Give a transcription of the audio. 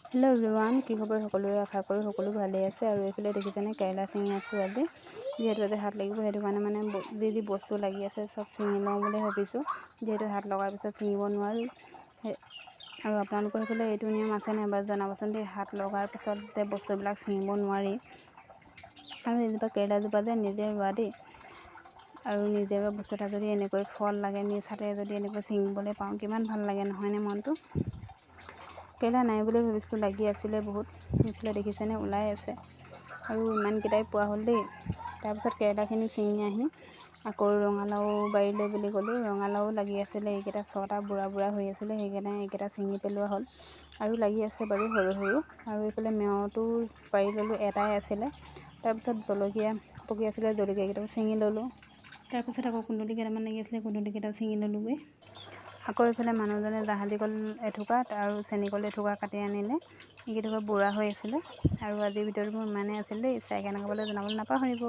Hello' everyone, কি খবৰ সকলোৰে? আশা কৰোঁ সকলো ভালেই আছে। আৰু এইফালে দেখিছেনে কেৰেলা ছিঙি আছোঁ আজি, যিহেতু আজি হাত লাগিব, সেইটো কাৰণে মানে যি বস্তু লাগি আছে চব ছিঙি লওঁ বুলি ভাবিছোঁ, যিহেতু হাত লগাৰ পিছত ছিঙিব নোৱাৰোঁ। আৰু আপোনালোকৰ সেইফালে এইটো নিয়ম আছে নাই বাৰু জনাবচোন দেই, হাত লগাৰ পিছত যে বস্তুবিলাক ছিঙিব নোৱাৰি। আৰু এজোপা কেৰেলাজোপা যে নিজে ৰোৱা দেই, আৰু নিজে ৰোৱা বস্তু এটা যদি এনেকৈ ফল লাগে, নিজ হাতে যদি এনেকৈ ছিঙিবলৈ পাওঁ কিমান ভাল লাগে নহয়নে মনটো। কেৰেলা নাই বুলি ভাবিছোঁ, লাগি আছিলে বহুত। এইফালে দেখিছেনে ওলাই আছে, আৰু ইমানকেইটাই পোৱা হ'ল দেই। তাৰপিছত কেৰেলাখিনি ছিঙি আহি আকৌ ৰঙালাও বাৰীলৈ বুলি গ'লোঁ। ৰঙালাও লাগি আছিলে, এইকেইটা 6টা বুঢ়া হৈ আছিলে, সেইকাৰণে এইকেইটা ছিঙি পেলোৱা হ'ল। আৰু লাগি আছে বাৰু সৰু সৰু। আৰু এইফালে মেৱটো পাৰি ল'লোঁ, এটাই আছিলে। তাৰপিছত জলকীয়া পকি আছিলে, জলকীয়াকেইটাও ছিঙি ল'লোঁ। তাৰপিছত আকৌ কুন্দুলি কেইটামান লাগি আছিলে, কুন্দুলিকেইটাও ছিঙি ল'লোঁগৈ। আকৌ এইফালে মানুহজনে জাহাজী কল এথোকা আৰু চেনী কল এথোকা কাটি আনিলে, এইকেইটুকুৰা বুঢ়া হৈ আছিলে। আৰু আজিৰ ভিডিঅ'টো মোৰ ইমানেই আছিল দেই, চাই কেনেকুৱা পালে জনাবলৈ নাপাহৰিব।